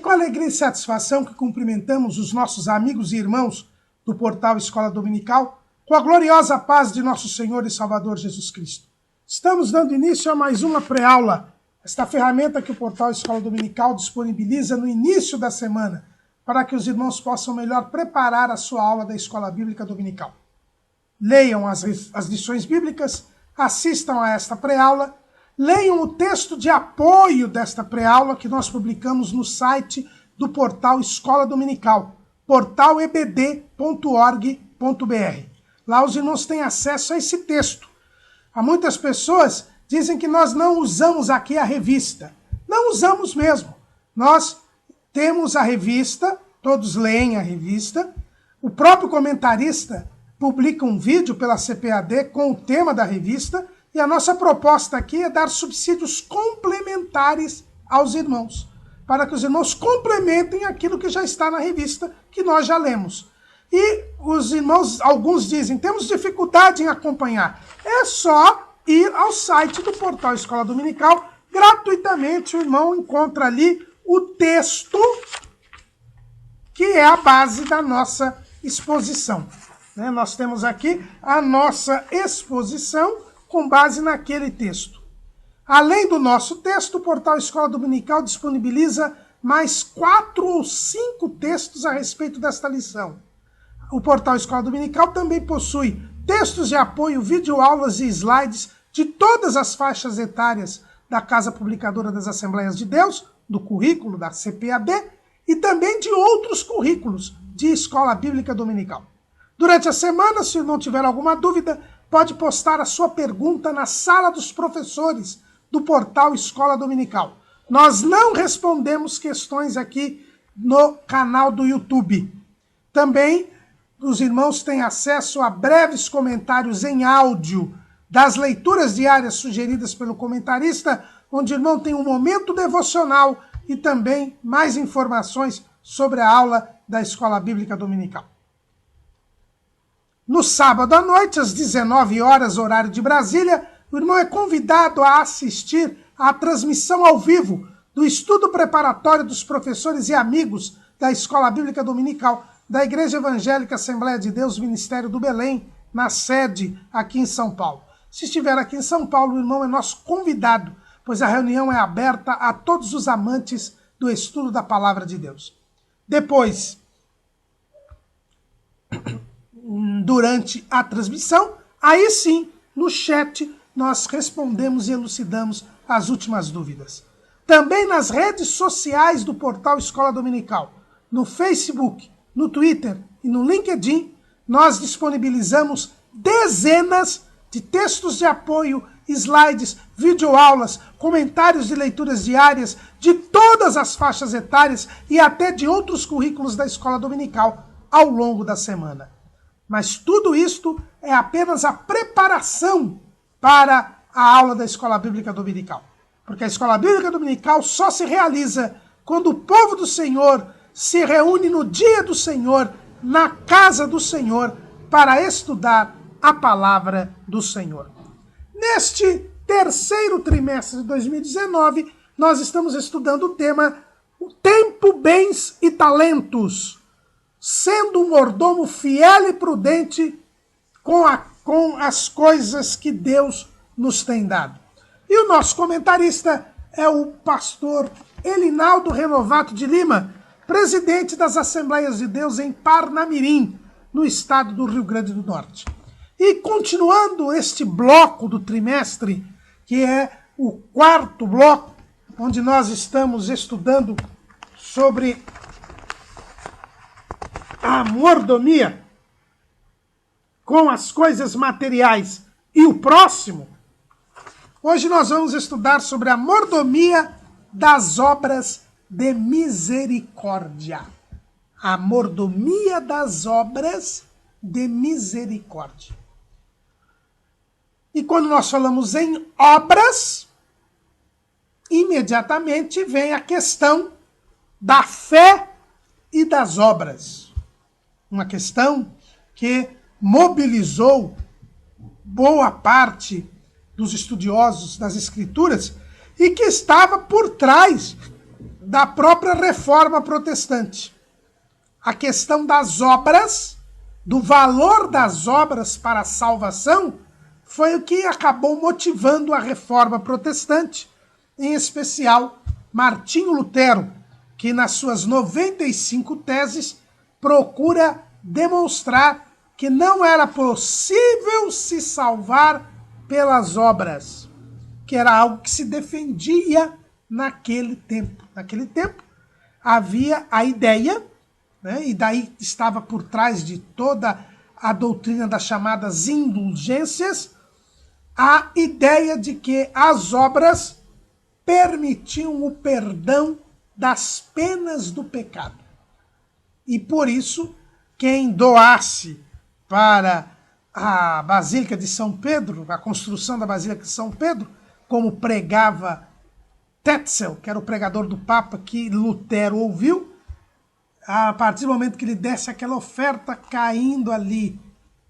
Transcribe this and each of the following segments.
com alegria e satisfação que cumprimentamos os nossos amigos e irmãos do portal Escola Dominical, com a gloriosa paz de nosso Senhor e Salvador Jesus Cristo. Estamos dando início a mais uma pré-aula, esta ferramenta que o portal Escola Dominical disponibiliza no início da semana, para que os irmãos possam melhor preparar a sua aula da Escola Bíblica Dominical. Leiam as lições bíblicas, assistam a esta pré-aula, leiam o texto de apoio desta pré-aula que nós publicamos no site do portal Escola Dominical, portalebd.org.br. Lá os irmãos têm acesso a esse texto. Há muitas pessoas que dizem que nós não usamos aqui a revista. Não usamos mesmo. Nós temos a revista, todos leem a revista, o próprio comentarista publica um vídeo pela CPAD com o tema da revista, e a nossa proposta aqui é dar subsídios complementares aos irmãos, para que os irmãos complementem aquilo que já está na revista, que nós já lemos. E os irmãos, alguns dizem, temos dificuldade em acompanhar. É só ir ao site do portal Escola Dominical, gratuitamente o irmão encontra ali o texto que é a base da nossa exposição. Nós temos aqui a nossa exposição com base naquele texto. Além do nosso texto, o portal Escola Dominical disponibiliza mais 4 ou 5 textos a respeito desta lição. O portal Escola Dominical também possui textos de apoio, videoaulas e slides de todas as faixas etárias da Casa Publicadora das Assembleias de Deus, do currículo da CPAD e também de outros currículos de Escola Bíblica Dominical. Durante a semana, se não tiver alguma dúvida, pode postar a sua pergunta na sala dos professores do portal Escola Dominical. Nós não respondemos questões aqui no canal do YouTube. Também os irmãos têm acesso a breves comentários em áudio das leituras diárias sugeridas pelo comentarista, onde o irmão tem um momento devocional e também mais informações sobre a aula da Escola Bíblica Dominical. No sábado à noite, às 19 horas, horário de Brasília, o irmão é convidado a assistir à transmissão ao vivo do estudo preparatório dos professores e amigos da Escola Bíblica Dominical da Igreja Evangélica Assembleia de Deus, Ministério do Belém, na sede aqui em São Paulo. Se estiver aqui em São Paulo, o irmão é nosso convidado, pois a reunião é aberta a todos os amantes do estudo da Palavra de Deus. Depois, durante a transmissão, aí sim, no chat, nós respondemos e elucidamos as últimas dúvidas. Também nas redes sociais do portal Escola Dominical, no Facebook, no Twitter e no LinkedIn, nós disponibilizamos dezenas de textos de apoio, slides, videoaulas, comentários de leituras diárias de todas as faixas etárias e até de outros currículos da Escola Dominical ao longo da semana. Mas tudo isto é apenas a preparação para a aula da Escola Bíblica Dominical. Porque a Escola Bíblica Dominical só se realiza quando o povo do Senhor se reúne no dia do Senhor, na casa do Senhor, para estudar a palavra do Senhor. Neste terceiro trimestre de 2019, nós estamos estudando o tema Tempo, Bens e Talentos, sendo um mordomo fiel e prudente com as coisas que Deus nos tem dado. E o nosso comentarista é o pastor Elinaldo Renovato de Lima, presidente das Assembleias de Deus em Parnamirim, no estado do Rio Grande do Norte. E continuando este bloco do trimestre, que é o quarto bloco, onde nós estamos estudando sobre a mordomia com as coisas materiais e o próximo, hoje nós vamos estudar sobre a mordomia das obras de misericórdia. A mordomia das obras de misericórdia. E quando nós falamos em obras, imediatamente vem a questão da fé e das obras. Uma questão que mobilizou boa parte dos estudiosos das Escrituras e que estava por trás da própria reforma protestante. A questão das obras, do valor das obras para a salvação, foi o que acabou motivando a reforma protestante, em especial Martinho Lutero, que nas suas 95 teses procura demonstrar que não era possível se salvar pelas obras, que era algo que se defendia naquele tempo. Naquele tempo havia a ideia, né, e daí estava por trás de toda a doutrina das chamadas indulgências, a ideia de que as obras permitiam o perdão das penas do pecado. E por isso, quem doasse para a Basílica de São Pedro, a construção da Basílica de São Pedro, como pregava Tetzel, que era o pregador do Papa que Lutero ouviu, a partir do momento que ele desse aquela oferta caindo ali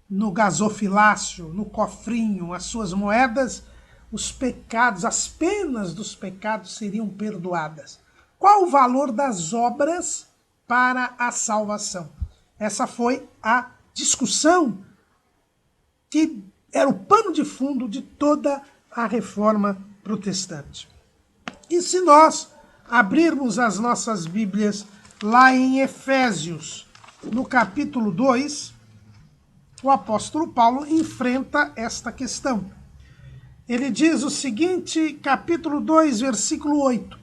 no gasofilácio, no cofrinho, as suas moedas, os pecados, as penas dos pecados seriam perdoadas. Qual o valor das obras para a salvação? Essa foi a discussão que era o pano de fundo de toda a reforma protestante. E se nós abrirmos as nossas Bíblias lá em Efésios, no capítulo 2, o apóstolo Paulo enfrenta esta questão. Ele diz o seguinte, capítulo 2, versículo 8.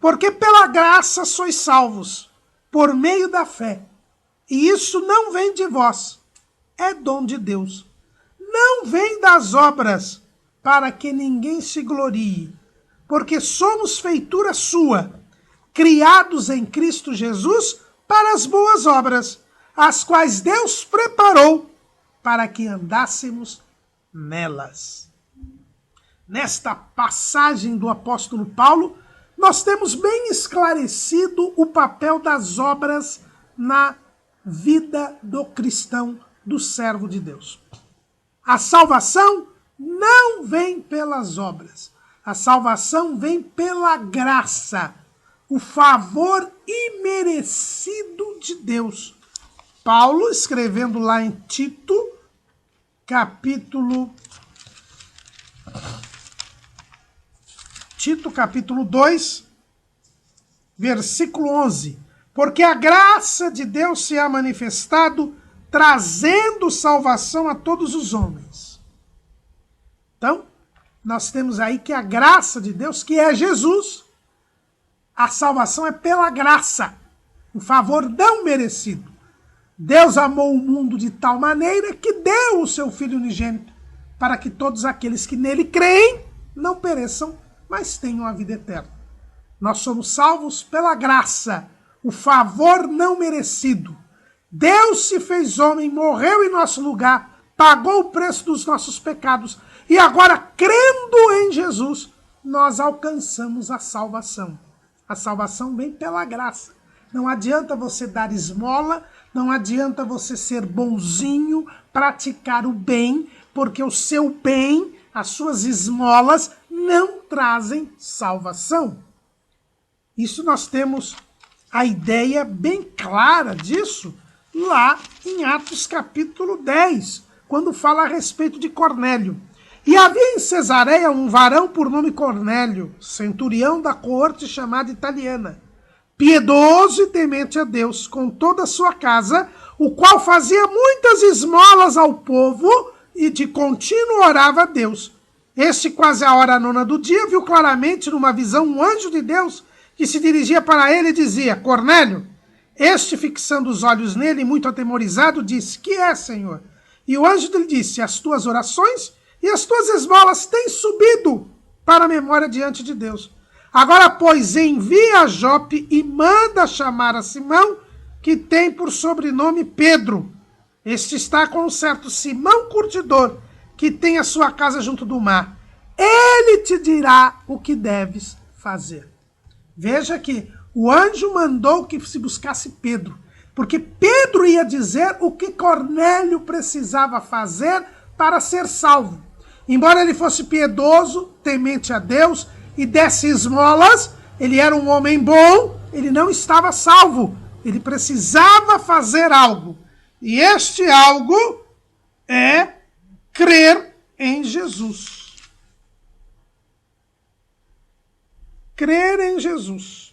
Porque pela graça sois salvos, por meio da fé. E isso não vem de vós, é dom de Deus. Não vem das obras, para que ninguém se glorie. Porque somos feitura sua, criados em Cristo Jesus para as boas obras, as quais Deus preparou para que andássemos nelas. Nesta passagem do apóstolo Paulo, nós temos bem esclarecido o papel das obras na vida do cristão, do servo de Deus. A salvação não vem pelas obras. A salvação vem pela graça, o favor imerecido de Deus. Paulo, escrevendo lá em Tito, capítulo 2, versículo 11. Porque a graça de Deus se ha manifestado, trazendo salvação a todos os homens. Então, nós temos aí que a graça de Deus, que é Jesus, a salvação é pela graça, um favor não merecido. Deus amou o mundo de tal maneira que deu o seu Filho unigênito, para que todos aqueles que nele creem não pereçam, mas tenham a vida eterna. Nós somos salvos pela graça, o favor não merecido. Deus se fez homem, morreu em nosso lugar, pagou o preço dos nossos pecados, e agora, crendo em Jesus, nós alcançamos a salvação. A salvação vem pela graça. Não adianta você dar esmola, não adianta você ser bonzinho, praticar o bem, porque o seu bem, as suas esmolas, não trazem salvação. Isso nós temos a ideia bem clara disso lá em Atos capítulo 10, quando fala a respeito de Cornélio. E havia em Cesareia um varão por nome Cornélio, centurião da coorte chamada italiana, piedoso e temente a Deus, com toda a sua casa, o qual fazia muitas esmolas ao povo e de contínuo orava a Deus. Este, quase à hora nona do dia, viu claramente numa visão um anjo de Deus que se dirigia para ele e dizia: Cornélio. Este, fixando os olhos nele, muito atemorizado, disse: Que é, Senhor? E o anjo lhe disse: As tuas orações e as tuas esmolas têm subido para a memória diante de Deus. Agora, pois, envia a Jope e manda chamar a Simão, que tem por sobrenome Pedro. Este está com um certo Simão curtidor, que tem a sua casa junto do mar. Ele te dirá o que deves fazer. Veja que o anjo mandou que se buscasse Pedro, porque Pedro ia dizer o que Cornélio precisava fazer para ser salvo. Embora ele fosse piedoso, temente a Deus e desse esmolas, ele era um homem bom, ele não estava salvo. Ele precisava fazer algo. E este algo é crer em Jesus. Crer em Jesus.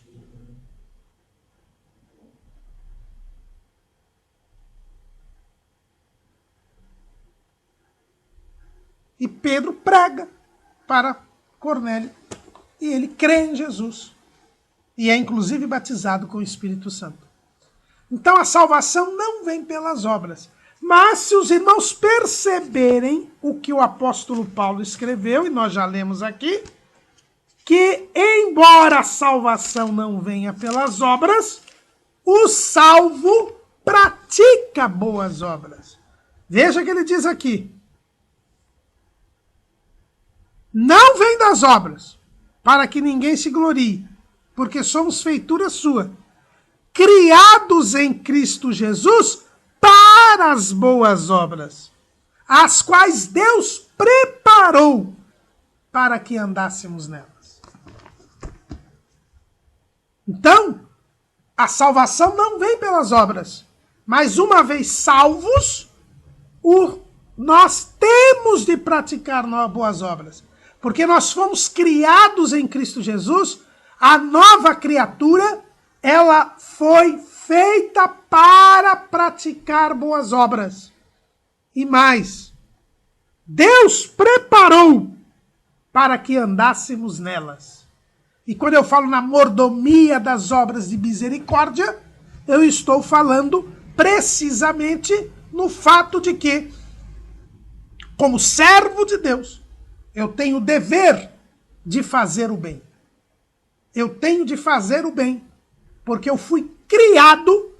E Pedro prega para Cornélio. E ele crê em Jesus. E é inclusive batizado com o Espírito Santo. Então a salvação não vem pelas obras. Mas se os irmãos perceberem o que o apóstolo Paulo escreveu, e nós já lemos aqui, que embora a salvação não venha pelas obras, o salvo pratica boas obras. Veja que ele diz aqui: não vem das obras, para que ninguém se glorie, porque somos feitura sua, criados em Cristo Jesus para as boas obras, as quais Deus preparou para que andássemos nelas. Então, a salvação não vem pelas obras, mas uma vez salvos, nós temos de praticar boas obras, porque nós fomos criados em Cristo Jesus. A nova criatura, ela foi feita para praticar boas obras. E mais, Deus preparou para que andássemos nelas. E quando eu falo na mordomia das obras de misericórdia, eu estou falando precisamente no fato de que, como servo de Deus, eu tenho o dever de fazer o bem. Eu tenho de fazer o bem, porque eu fui criado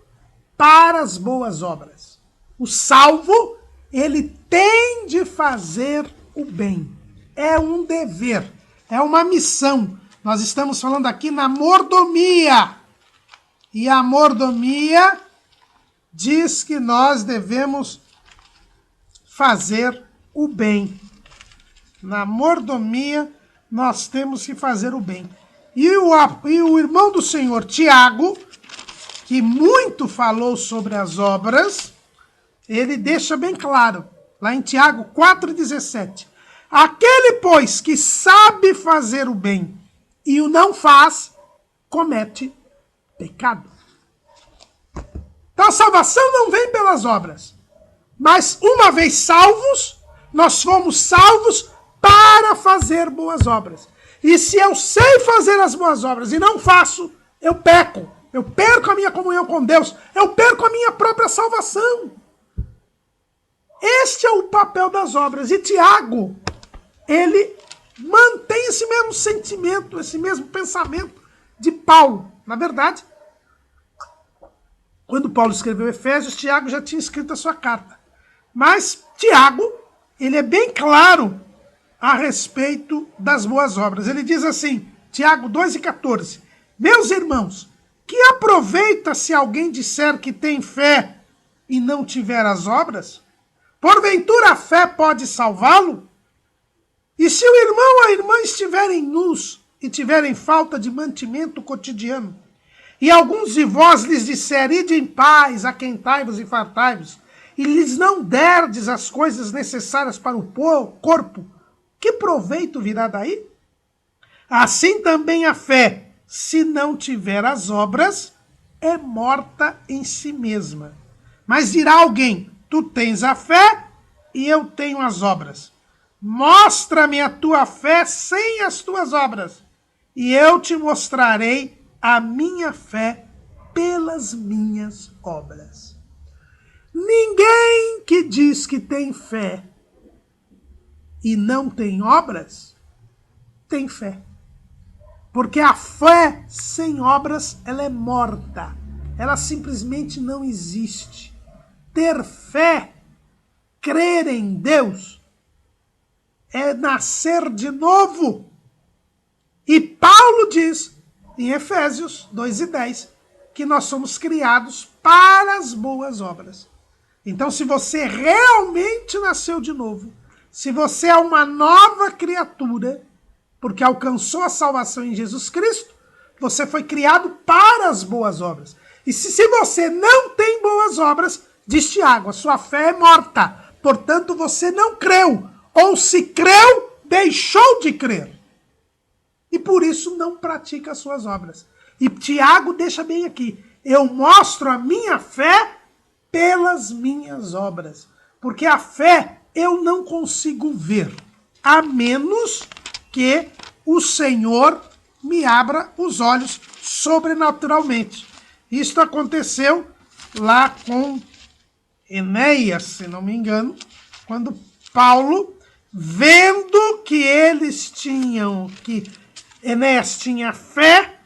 para as boas obras. O salvo, ele tem de fazer o bem. É um dever, é uma missão. Nós estamos falando aqui na mordomia. E a mordomia diz que nós devemos fazer o bem. Na mordomia, nós temos que fazer o bem. E o irmão do Senhor, Tiago, que muito falou sobre as obras, ele deixa bem claro, lá em Tiago 4,17. Aquele, pois, que sabe fazer o bem e o não faz, comete pecado. Então a salvação não vem pelas obras, mas uma vez salvos, nós fomos salvos para fazer boas obras. E se eu sei fazer as boas obras e não faço, eu peco. Eu perco a minha comunhão com Deus. Eu perco a minha própria salvação. Este é o papel das obras. E Tiago, ele mantém esse mesmo sentimento, esse mesmo pensamento de Paulo. Na verdade, quando Paulo escreveu Efésios, Tiago já tinha escrito a sua carta. Mas Tiago, ele é bem claro a respeito das boas obras. Ele diz assim, Tiago 2,14, meus irmãos, que aproveita se alguém disser que tem fé e não tiver as obras? Porventura a fé pode salvá-lo? E se o irmão ou a irmã estiverem nus e tiverem falta de mantimento cotidiano, e alguns de vós lhes disserem, ide em paz, aquentai-vos e fartai-vos, e lhes não derdes as coisas necessárias para o corpo, que proveito virá daí? Assim também a fé, se não tiver as obras, é morta em si mesma. Mas dirá alguém, tu tens a fé e eu tenho as obras. Mostra-me a tua fé sem as tuas obras, e eu te mostrarei a minha fé pelas minhas obras. Ninguém que diz que tem fé e não tem obras, tem fé. Porque a fé sem obras, ela é morta. Ela simplesmente não existe. Ter fé, crer em Deus, é nascer de novo. E Paulo diz, em Efésios 2,10, que nós somos criados para as boas obras. Então, se você realmente nasceu de novo, se você é uma nova criatura, porque alcançou a salvação em Jesus Cristo, Você foi criado para as boas obras. E se você não tem boas obras, diz Tiago, a sua fé é morta. Portanto, você não creu. Ou se creu, deixou de crer. E por isso não pratica as suas obras. E Tiago deixa bem aqui. Eu mostro a minha fé pelas minhas obras. Porque a fé eu não consigo ver. A menos que o Senhor me abra os olhos sobrenaturalmente. Isto aconteceu lá com Enéas, se não me engano, quando Paulo, vendo que que Enéas tinha fé,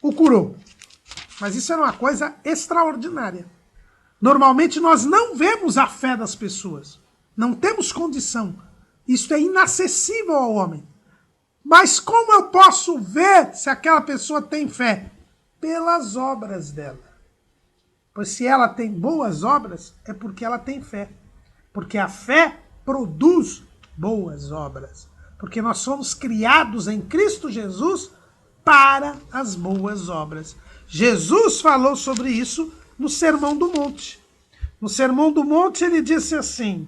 o curou. Mas isso era uma coisa extraordinária. Normalmente nós não vemos a fé das pessoas. Não temos condição. Isso é inacessível ao homem. Mas como eu posso ver se aquela pessoa tem fé? Pelas obras dela. Pois se ela tem boas obras, é porque ela tem fé. Porque a fé produz boas obras. Porque nós somos criados em Cristo Jesus para as boas obras. Jesus falou sobre isso no Sermão do Monte. No Sermão do Monte ele disse assim: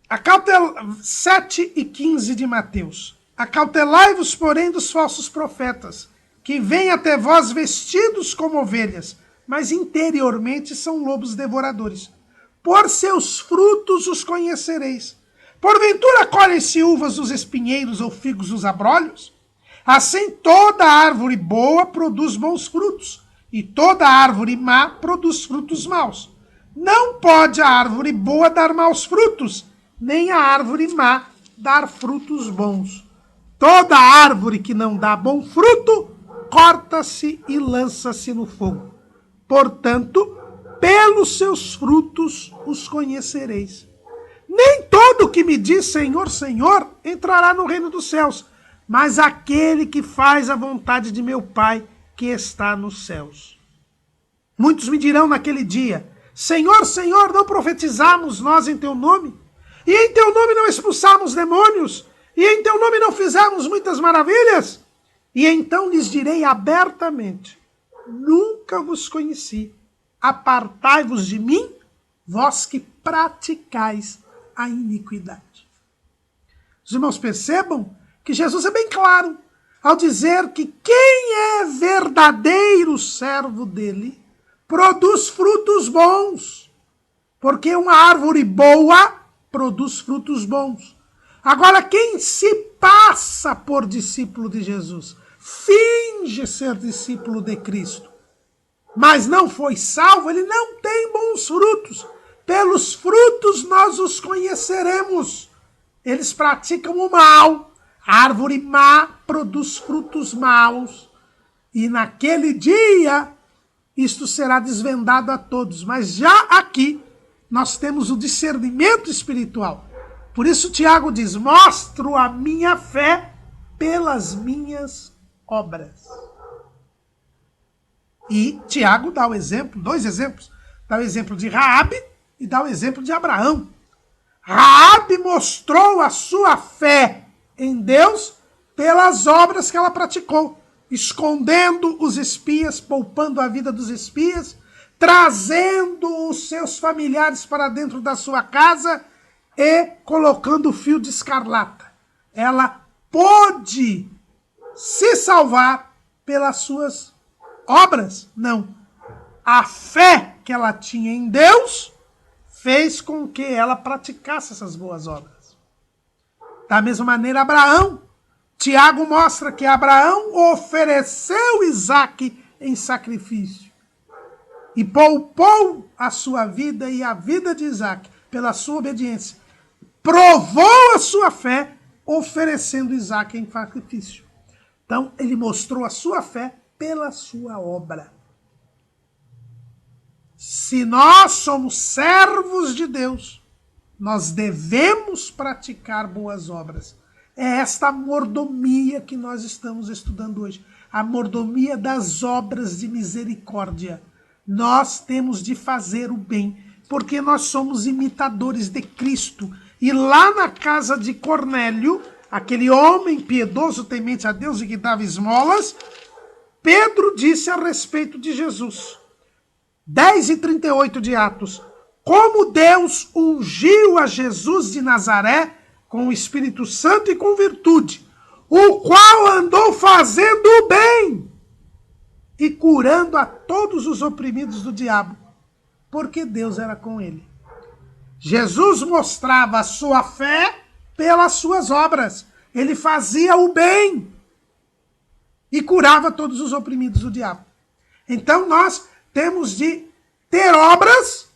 7:15 de Mateus. Acautelai-vos, porém, dos falsos profetas, que vêm até vós vestidos como ovelhas, mas interiormente são lobos devoradores. Por seus frutos os conhecereis. Porventura colhem-se uvas dos espinheiros ou figos dos abrolhos? Assim toda árvore boa produz bons frutos, e toda árvore má produz frutos maus. Não pode a árvore boa dar maus frutos, nem a árvore má dar frutos bons. Toda árvore que não dá bom fruto, corta-se e lança-se no fogo. Portanto, pelos seus frutos os conhecereis. Nem todo que me diz Senhor, Senhor, entrará no reino dos céus, mas aquele que faz a vontade de meu Pai que está nos céus. Muitos me dirão naquele dia: Senhor, Senhor, não profetizamos nós em teu nome? E em teu nome não expulsamos demônios? E em teu nome não fizemos muitas maravilhas? E então lhes direi abertamente: nunca vos conheci. Apartai-vos de mim, vós que praticais a iniquidade. Os irmãos percebam que Jesus é bem claro ao dizer que quem é verdadeiro servo dele produz frutos bons. Porque uma árvore boa produz frutos bons. Agora, quem se passa por discípulo de Jesus, finge ser discípulo de Cristo, mas não foi salvo, ele não tem bons frutos. Pelos frutos nós os conheceremos. Eles praticam o mal. A árvore má produz frutos maus. E naquele dia, isto será desvendado a todos. Mas já aqui, nós temos o discernimento espiritual. Por isso Tiago diz: mostro a minha fé pelas minhas obras. E Tiago dá o exemplo, 2 exemplos. Dá o exemplo de Raabe e dá o exemplo de Abraão. Raabe mostrou a sua fé em Deus pelas obras que ela praticou, escondendo os espias, poupando a vida dos espias, trazendo os seus familiares para dentro da sua casa e colocando o fio de escarlata. Ela pôde se salvar pelas suas obras? Não. A fé que ela tinha em Deus fez com que ela praticasse essas boas obras. Da mesma maneira, Abraão. Tiago mostra que Abraão ofereceu Isaque em sacrifício e poupou a sua vida e a vida de Isaque pela sua obediência. Provou a sua fé oferecendo Isaque em sacrifício. Então, ele mostrou a sua fé pela sua obra. Se nós somos servos de Deus, nós devemos praticar boas obras. É esta mordomia que nós estamos estudando hoje. A mordomia das obras de misericórdia. Nós temos de fazer o bem, porque nós somos imitadores de Cristo. E lá na casa de Cornélio, aquele homem piedoso, temente a Deus e que dava esmolas, Pedro disse a respeito de Jesus. 10:38 de Atos. Como Deus ungiu a Jesus de Nazaré com o Espírito Santo e com virtude, o qual andou fazendo o bem e curando a todos os oprimidos do diabo, porque Deus era com ele. Jesus mostrava a sua fé pelas suas obras. Ele fazia o bem e curava todos os oprimidos do diabo. Então nós temos de ter obras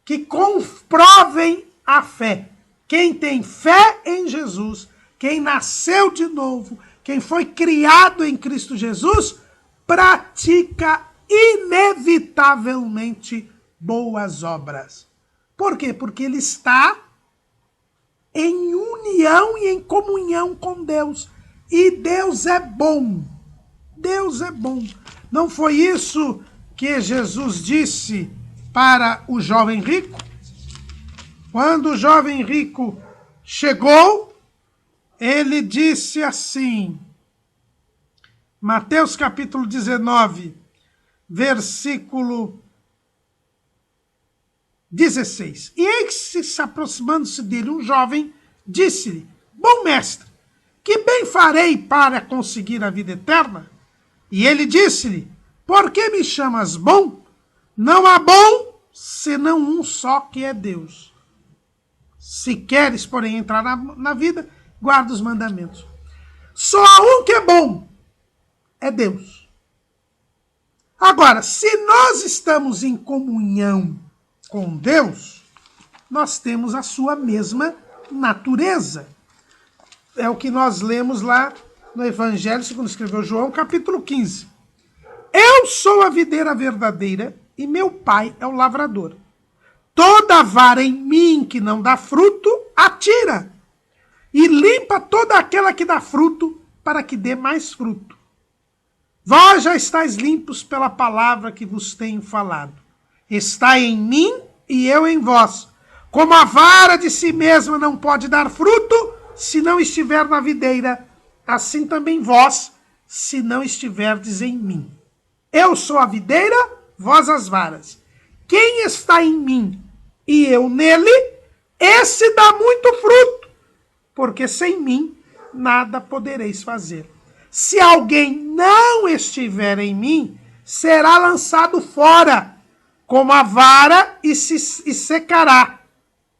que comprovem a fé. Quem tem fé em Jesus, quem nasceu de novo, quem foi criado em Cristo Jesus, pratica inevitavelmente boas obras. Por quê? Porque ele está em união e em comunhão com Deus. E Deus é bom. Deus é bom. Não foi isso que Jesus disse para o jovem rico? Quando o jovem rico chegou, ele disse assim, Mateus capítulo 19, versículo 16. E eis que, se aproximando-se dele um jovem, disse-lhe, bom mestre, que bem farei para conseguir a vida eterna? E ele disse-lhe, por que me chamas bom? Não há bom, senão um só, que é Deus. Se queres, porém, entrar na vida, guarda os mandamentos. Só há um que é bom, é Deus. Agora, se nós estamos em comunhão com Deus, nós temos a sua mesma natureza. É o que nós lemos lá no Evangelho, segundo escreveu João, capítulo 15. Eu sou a videira verdadeira e meu pai é o lavrador. Toda vara em mim que não dá fruto, atira. E limpa toda aquela que dá fruto, para que dê mais fruto. Vós já estáis limpos pela palavra que vos tenho falado. Está em mim e eu em vós. Como a vara de si mesma não pode dar fruto, se não estiver na videira, assim também vós, se não estiverdes em mim. Eu sou a videira, vós as varas. Quem está em mim e eu nele, esse dá muito fruto, porque sem mim nada podereis fazer. Se alguém não estiver em mim, será lançado fora, como a vara, e secará.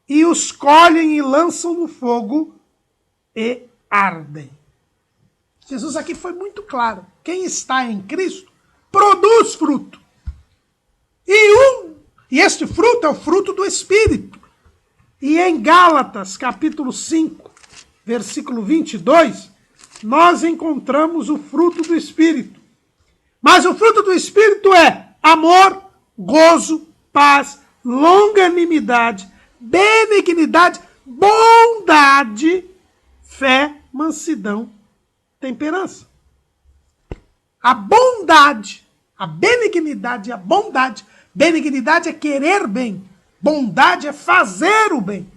E os colhem e lançam no fogo e ardem. Jesus aqui foi muito claro. Quem está em Cristo produz fruto. E este fruto é o fruto do Espírito. E em Gálatas, capítulo 5, versículo 22, nós encontramos o fruto do Espírito. Mas o fruto do Espírito é amor, gozo, paz, longanimidade, benignidade, bondade, fé, mansidão, temperança. A bondade, a benignidade e a bondade. Benignidade é querer bem. Bondade é fazer o bem.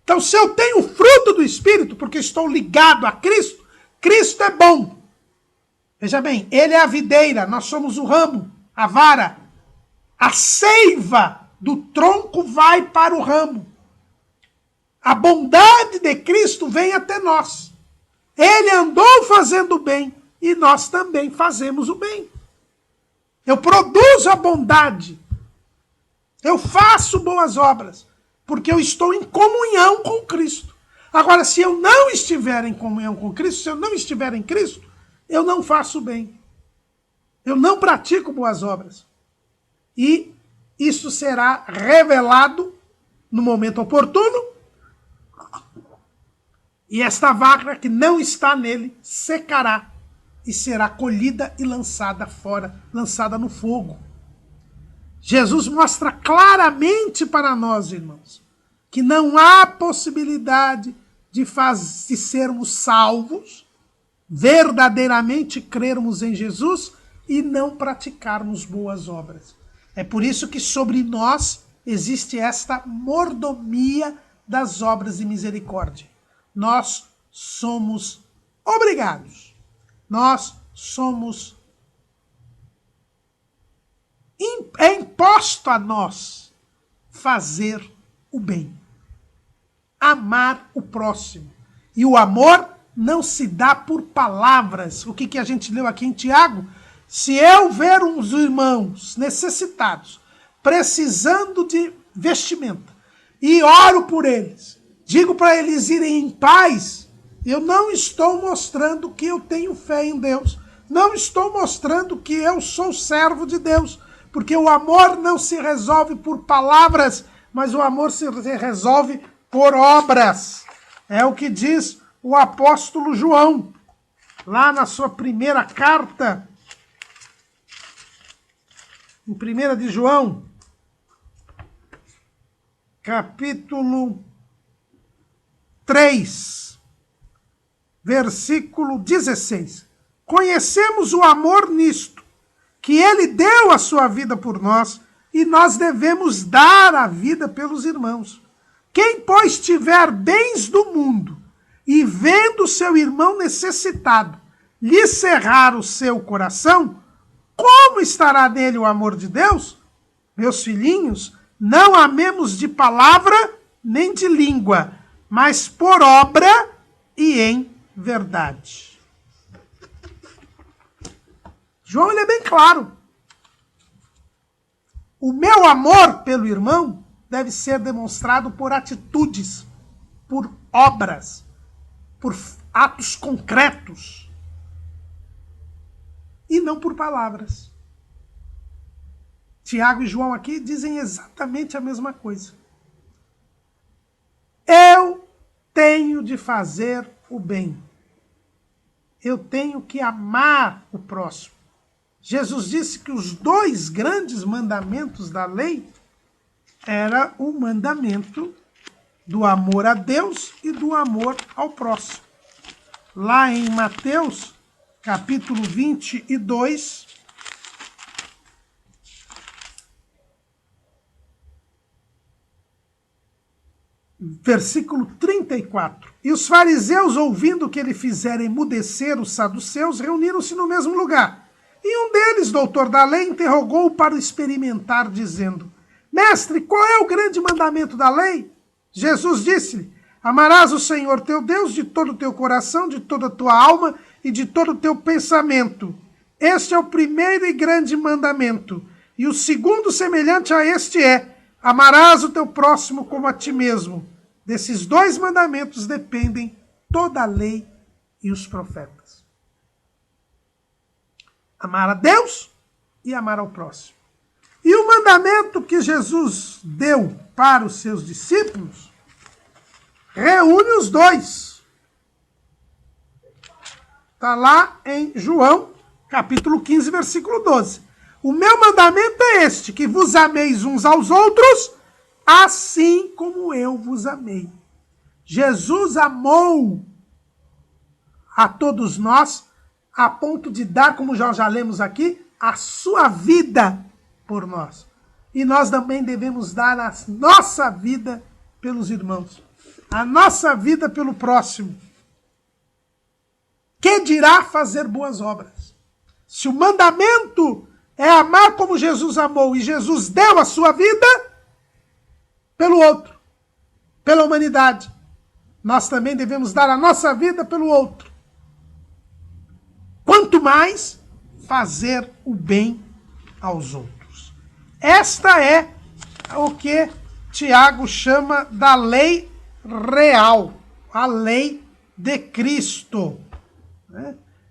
Então, se eu tenho o fruto do Espírito, porque estou ligado a Cristo, Cristo é bom. Veja bem, ele é a videira, nós somos o ramo, a vara. A seiva do tronco vai para o ramo. A bondade de Cristo vem até nós. Ele andou fazendo o bem e nós também fazemos o bem. Eu produzo a bondade. Eu faço boas obras, porque eu estou em comunhão com Cristo. Agora, se eu não estiver em comunhão com Cristo, se eu não estiver em Cristo, eu não faço bem. Eu não pratico boas obras. E isso será revelado no momento oportuno. E esta vaca que não está nele secará e será colhida e lançada fora, lançada no fogo. Jesus mostra claramente para nós, irmãos, que não há possibilidade de sermos salvos, verdadeiramente crermos em Jesus e não praticarmos boas obras. É por isso que sobre nós existe esta mordomia das obras de misericórdia. Nós somos obrigados. Nós somos... É imposto a nós fazer o bem. Amar o próximo. E o amor não se dá por palavras. O que a gente leu aqui em Tiago? Se eu ver uns irmãos necessitados, precisando de vestimenta, e oro por eles, digo para eles irem em paz, eu não estou mostrando que eu tenho fé em Deus. Não estou mostrando que eu sou servo de Deus. Porque o amor não se resolve por palavras, mas o amor se resolve por obras. É o que diz o apóstolo João, lá na sua primeira carta, em 1 de João, capítulo 3, versículo 16. Conhecemos o amor nisto, que ele deu a sua vida por nós, e nós devemos dar a vida pelos irmãos. Quem, pois, tiver bens do mundo, e vendo seu irmão necessitado, lhe cerrar o seu coração, como estará nele o amor de Deus? Meus filhinhos, não amemos de palavra, nem de língua, mas por obra e em verdade. João, ele é bem claro. O meu amor pelo irmão deve ser demonstrado por atitudes, por obras, por atos concretos, e não por palavras. Tiago e João aqui dizem exatamente a mesma coisa. Eu tenho de fazer o bem. Eu tenho que amar o próximo. Jesus disse que os 2 grandes mandamentos da lei era o mandamento do amor a Deus e do amor ao próximo. Lá em Mateus, capítulo 22, versículo 34. E os fariseus, ouvindo que ele fizera emudecer os saduceus, reuniram-se no mesmo lugar. E um deles, doutor da lei, interrogou-o para experimentar, dizendo: Mestre, qual é o grande mandamento da lei? Jesus disse-lhe: Amarás o Senhor teu Deus de todo o teu coração, de toda a tua alma e de todo o teu pensamento. Este é o primeiro e grande mandamento. E o segundo semelhante a este é: amarás o teu próximo como a ti mesmo. Desses 2 mandamentos dependem toda a lei e os profetas. Amar a Deus e amar ao próximo. E o mandamento que Jesus deu para os seus discípulos reúne os 2. Está lá em João, capítulo 15, versículo 12. O meu mandamento é este, que vos ameis uns aos outros, assim como eu vos amei. Jesus amou a todos nós, a ponto de dar, como já lemos aqui, a sua vida por nós. E nós também devemos dar a nossa vida pelos irmãos, a nossa vida pelo próximo. Que dirá fazer boas obras? Se o mandamento é amar como Jesus amou, e Jesus deu a sua vida pelo outro, pela humanidade, nós também devemos dar a nossa vida pelo outro. Quanto mais fazer o bem aos outros. Esta é o que Tiago chama da lei real, a lei de Cristo.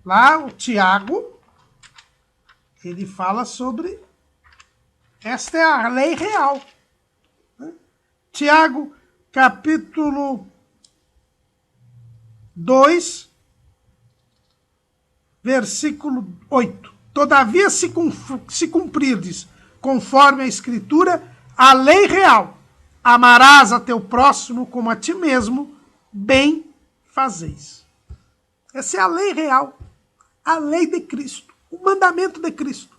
Lá o Tiago, ele fala sobre, esta é a lei real. Tiago, capítulo 2, versículo 8. Todavia, se cumprirdes conforme a Escritura, a lei real, amarás a teu próximo como a ti mesmo, bem fazeis. Essa é a lei real, a lei de Cristo, o mandamento de Cristo,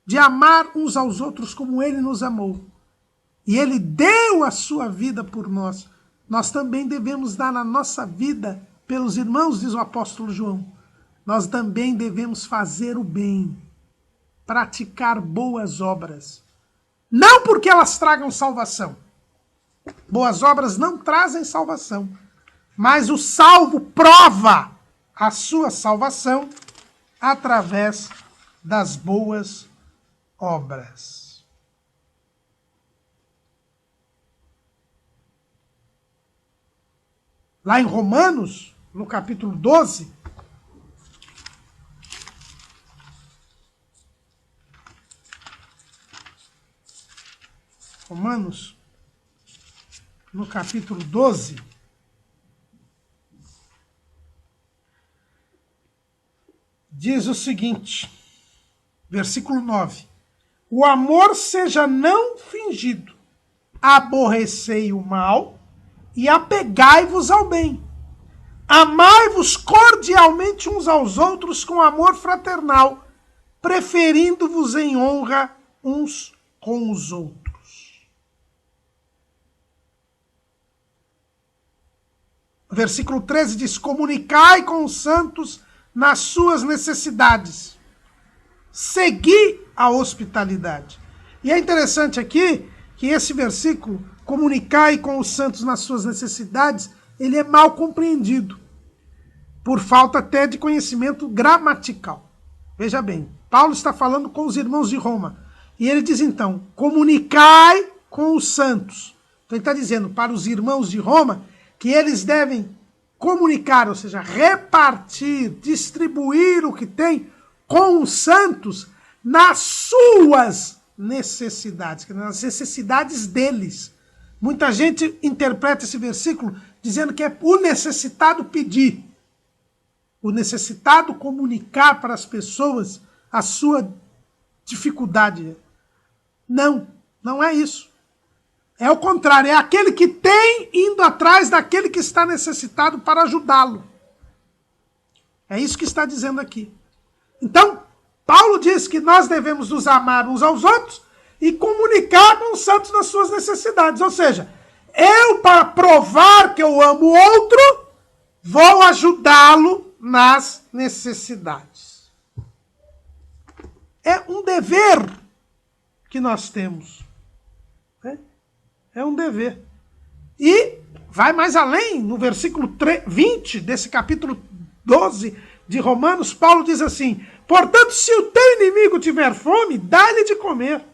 de amar uns aos outros como ele nos amou. e ele deu a sua vida por nós, nós também devemos dar a nossa vida pelos irmãos, diz o apóstolo João. Nós também devemos fazer o bem, praticar boas obras. Não porque elas tragam salvação. Boas obras não trazem salvação. Mas o salvo prova a sua salvação através das boas obras. Lá em Romanos, no capítulo 12, Romanos, no capítulo 12, diz o seguinte, versículo 9: o amor seja não fingido, aborrecei o mal e apegai-vos ao bem. Amai-vos cordialmente uns aos outros com amor fraternal, preferindo-vos em honra uns com os outros. Versículo 13 diz: comunicai com os santos nas suas necessidades. Segui a hospitalidade. E é interessante aqui que esse versículo, comunicai com os santos nas suas necessidades, ele é mal compreendido, por falta até de conhecimento gramatical. Veja bem, Paulo está falando com os irmãos de Roma, e ele diz então, comunicai com os santos. Então ele está dizendo para os irmãos de Roma que eles devem comunicar, ou seja, repartir, distribuir o que tem com os santos nas suas necessidades, nas necessidades deles. Muita gente interpreta esse versículo dizendo que é o necessitado pedir, o necessitado comunicar para as pessoas a sua dificuldade. Não, não é isso. É o contrário, é aquele que tem indo atrás daquele que está necessitado para ajudá-lo. É isso que está dizendo aqui. Então, Paulo diz que nós devemos nos amar uns aos outros e comunicar com os santos nas suas necessidades. Ou seja, eu, para provar que eu amo o outro, vou ajudá-lo nas necessidades. É um dever que nós temos. É um dever. E vai mais além, no versículo 20 desse capítulo 12 de Romanos, Paulo diz assim: portanto, se o teu inimigo tiver fome, dá-lhe de comer.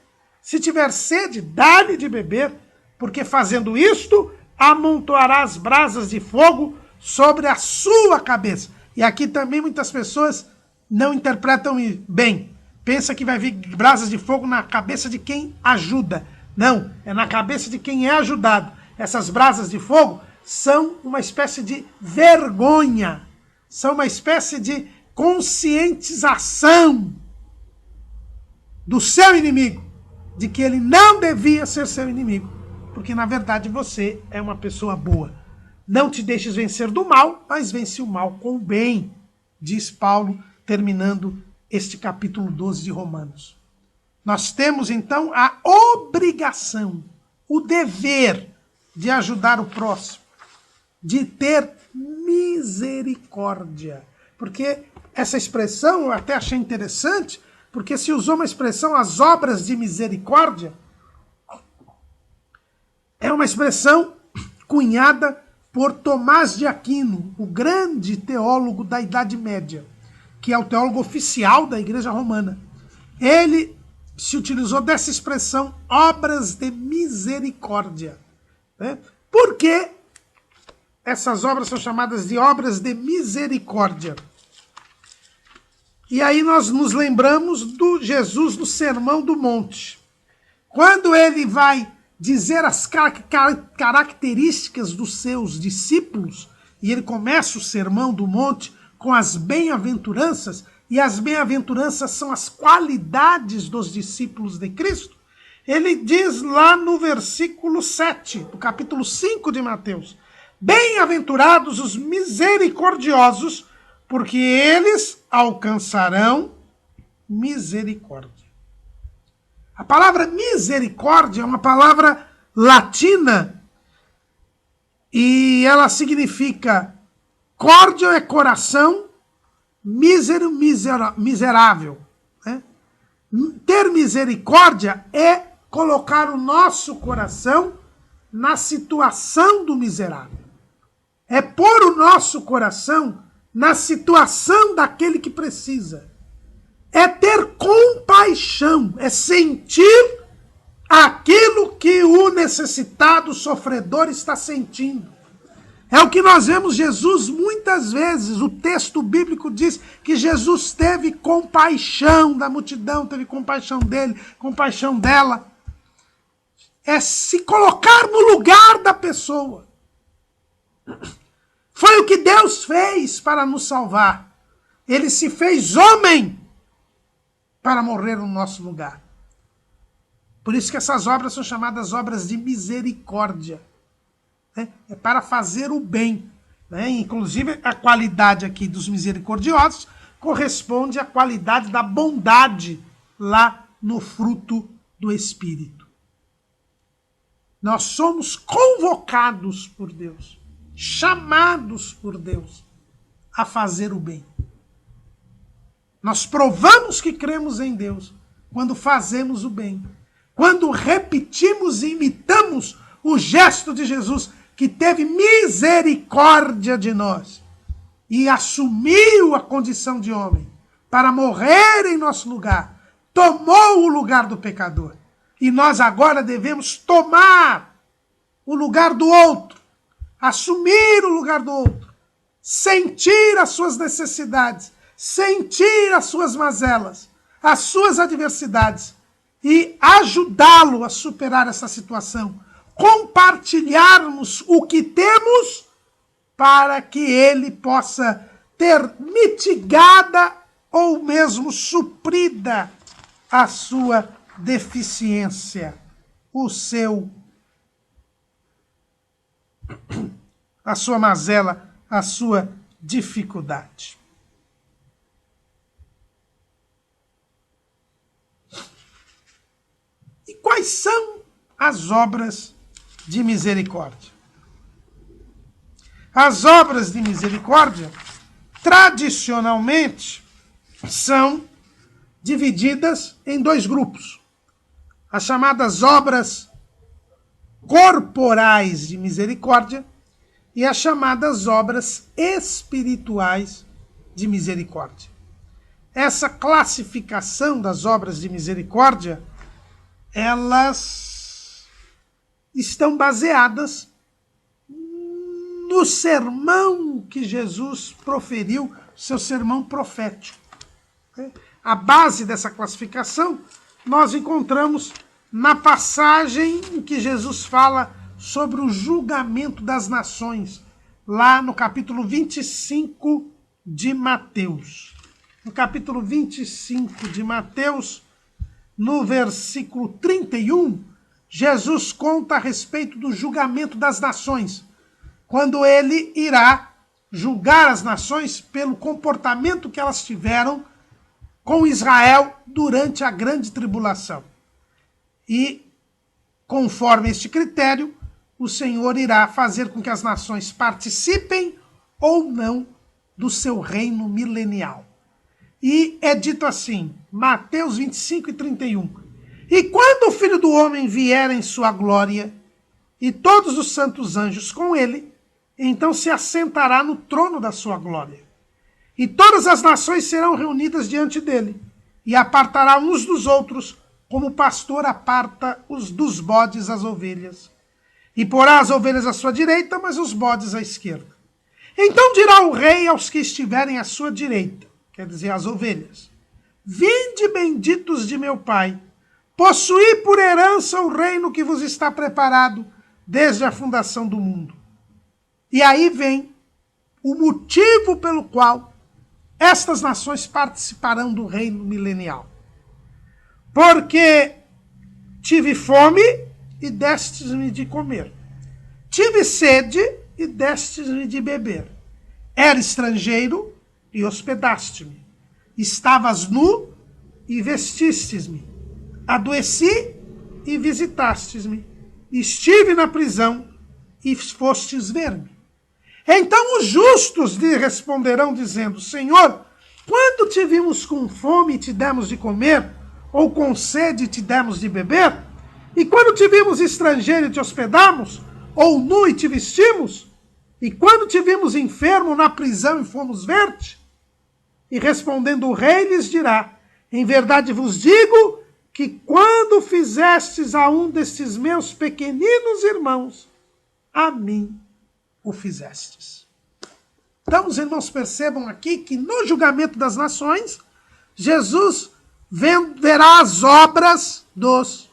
Se tiver sede, dá-lhe de beber, porque fazendo isto, amontoarás brasas de fogo sobre a sua cabeça. E aqui também muitas pessoas não interpretam bem. Pensa que vai vir brasas de fogo na cabeça de quem ajuda. Não, é na cabeça de quem é ajudado. Essas brasas de fogo são uma espécie de vergonha, são uma espécie de conscientização do seu inimigo, de que ele não devia ser seu inimigo, porque na verdade você é uma pessoa boa. Não te deixes vencer do mal, mas vence o mal com o bem, diz Paulo, terminando este capítulo 12 de Romanos. Nós temos, então, a obrigação, o dever de ajudar o próximo, de ter misericórdia. Porque essa expressão eu até achei interessante, porque se usou uma expressão, as obras de misericórdia, é uma expressão cunhada por Tomás de Aquino, o grande teólogo da Idade Média, que é o teólogo oficial da Igreja Romana. Ele se utilizou dessa expressão, obras de misericórdia. Por que essas obras são chamadas de obras de misericórdia? E aí nós nos lembramos do Jesus no Sermão do Monte. Quando ele vai dizer as características dos seus discípulos, e ele começa o Sermão do Monte com as bem-aventuranças, e as bem-aventuranças são as qualidades dos discípulos de Cristo, ele diz lá no versículo 7, do capítulo 5 de Mateus: bem-aventurados os misericordiosos, porque eles alcançarão misericórdia. A palavra misericórdia é uma palavra latina e ela significa córdio é coração, mísero, miserável. Né? Ter misericórdia é colocar o nosso coração na situação do miserável. É pôr o nosso coração na situação daquele que precisa. É ter compaixão, é sentir aquilo que o necessitado, o sofredor está sentindo. É o que nós vemos Jesus muitas vezes. O texto bíblico diz que Jesus teve compaixão da multidão, teve compaixão dele, compaixão dela. É se colocar no lugar da pessoa. Foi o que Deus fez para nos salvar. Ele se fez homem para morrer no nosso lugar. Por isso que essas obras são chamadas obras de misericórdia. Né? É para fazer o bem. Né? Inclusive, a qualidade aqui dos misericordiosos corresponde à qualidade da bondade lá no fruto do Espírito. Nós somos convocados por Deus, chamados por Deus a fazer o bem. Nós provamos que cremos em Deus quando fazemos o bem. Quando repetimos e imitamos o gesto de Jesus, que teve misericórdia de nós e assumiu a condição de homem para morrer em nosso lugar, tomou o lugar do pecador. E nós agora devemos tomar o lugar do outro, assumir o lugar do outro, sentir as suas necessidades, sentir as suas mazelas, as suas adversidades e ajudá-lo a superar essa situação. Compartilharmos o que temos para que ele possa ter mitigada ou mesmo suprida a sua deficiência, a sua mazela, a sua dificuldade. E quais são as obras de misericórdia? As obras de misericórdia, tradicionalmente, são divididas em dois grupos. As chamadas obras corporais de misericórdia e as chamadas obras espirituais de misericórdia. Essa classificação das obras de misericórdia, elas estão baseadas no sermão que Jesus proferiu, seu sermão profético. A base dessa classificação nós encontramos na passagem em que Jesus fala sobre o julgamento das nações, lá no capítulo 25 de Mateus. No capítulo 25 de Mateus, no versículo 31, Jesus conta a respeito do julgamento das nações, quando ele irá julgar as nações pelo comportamento que elas tiveram com Israel durante a grande tribulação. E, conforme este critério, o Senhor irá fazer com que as nações participem ou não do seu reino milenial. E é dito assim, Mateus 25 e 31. E quando o Filho do Homem vier em sua glória, e todos os santos anjos com ele, então se assentará no trono da sua glória. E todas as nações serão reunidas diante dele, e apartará uns dos outros, como o pastor aparta os dos bodes as ovelhas. E porá as ovelhas à sua direita, mas os bodes à esquerda. Então dirá o rei aos que estiverem à sua direita, quer dizer, às ovelhas: Vinde, benditos de meu Pai, possuí por herança o reino que vos está preparado desde a fundação do mundo. E aí vem o motivo pelo qual estas nações participarão do reino milenial. Porque tive fome e destes-me de comer. Tive sede e destes-me de beber. Era estrangeiro e hospedaste-me. Estavas nu e vestistes-me. Adoeci e visitastes-me. estive na prisão e fostes ver-me. Então os justos lhe responderão dizendo, Senhor, quando te vimos com fome e te demos de comer, ou com sede e te demos de beber? E quando te vimos estrangeiro e te hospedamos, ou nu e te vestimos? E quando te vimos enfermo na prisão e fomos ver-te? E respondendo o rei lhes dirá, em verdade vos digo que quando fizestes a um destes meus pequeninos irmãos, a mim o fizestes. Então os irmãos percebam aqui que no julgamento das nações, Jesus verá as obras dos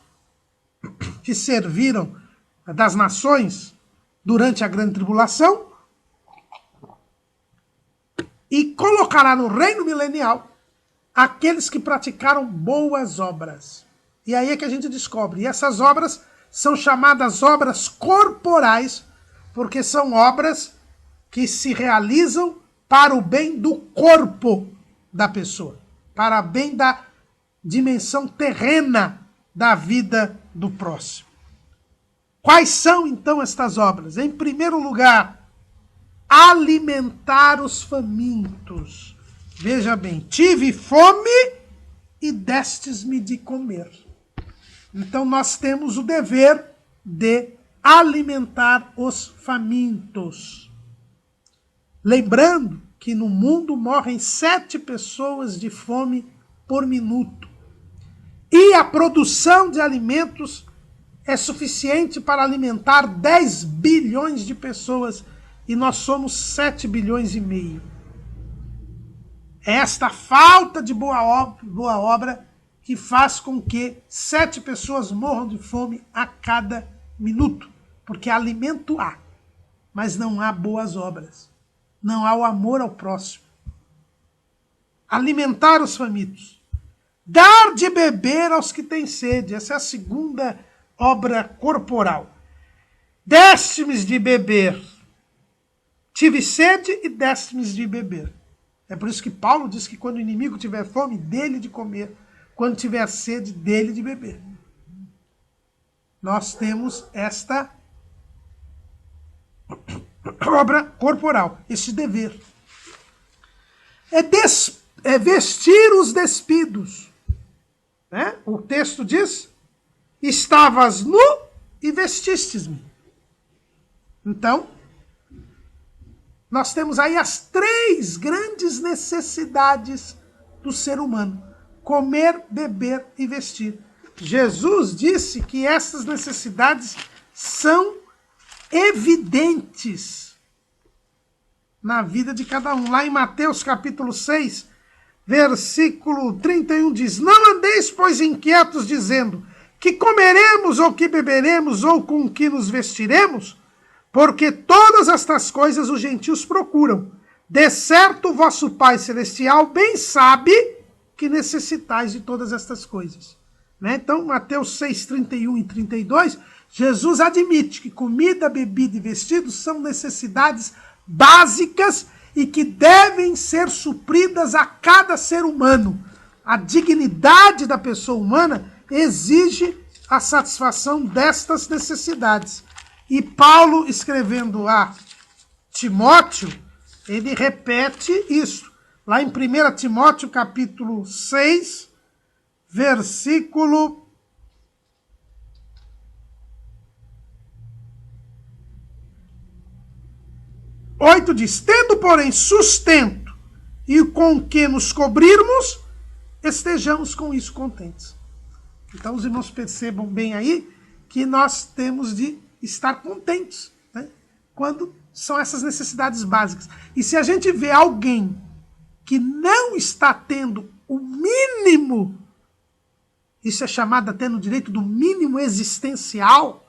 que serviram das nações durante a grande tribulação e colocará no reino milenial aqueles que praticaram boas obras. E aí é que a gente descobre. E essas obras são chamadas obras corporais, porque são obras que se realizam para o bem do corpo da pessoa, para o bem da dimensão terrena da vida do próximo. Quais são, então, estas obras? Em primeiro lugar, alimentar os famintos. Veja bem, tive fome e destes-me de comer. Então nós temos o dever de alimentar os famintos. Lembrando que no mundo morrem 7 pessoas de fome por minuto. E a produção de alimentos é suficiente para alimentar 10 bilhões de pessoas e nós somos 7 bilhões e meio. É esta falta de boa obra que faz com que 7 pessoas morram de fome a cada minuto. Porque alimento há, mas não há boas obras. Não há o amor ao próximo. Alimentar os famintos. Dar de beber aos que têm sede. Essa é a segunda obra corporal. Deste-me de beber. Tive sede e deste-me de beber. É por isso que Paulo diz que quando o inimigo tiver fome, dele de comer. Quando tiver sede, dele de beber. Nós temos esta obra corporal, este dever. É vestir os despidos. Né? O texto diz, estavas nu e vestistes-me. Então, nós temos aí as 3 grandes necessidades do ser humano. Comer, beber e vestir. Jesus disse que essas necessidades são evidentes na vida de cada um. Lá em Mateus capítulo 6, versículo 31 diz, não andeis, pois, inquietos, dizendo, que comeremos, ou que beberemos, ou com que nos vestiremos? Porque todas estas coisas os gentios procuram. De certo, vosso Pai Celestial bem sabe que necessitais de todas estas coisas. Né? Então, Mateus 6, 31 e 32, Jesus admite que comida, bebida e vestidos são necessidades básicas e que devem ser supridas a cada ser humano. A dignidade da pessoa humana exige a satisfação destas necessidades. E Paulo, escrevendo a Timóteo, ele repete isso. Lá em 1 Timóteo, capítulo 6, versículo 8 diz, tendo, porém, sustento e com que nos cobrirmos, estejamos com isso contentes. Então os irmãos percebam bem aí que nós temos de estar contentes, né? Quando são essas necessidades básicas. E se a gente vê alguém que não está tendo o mínimo, isso é chamado até no direito do mínimo existencial,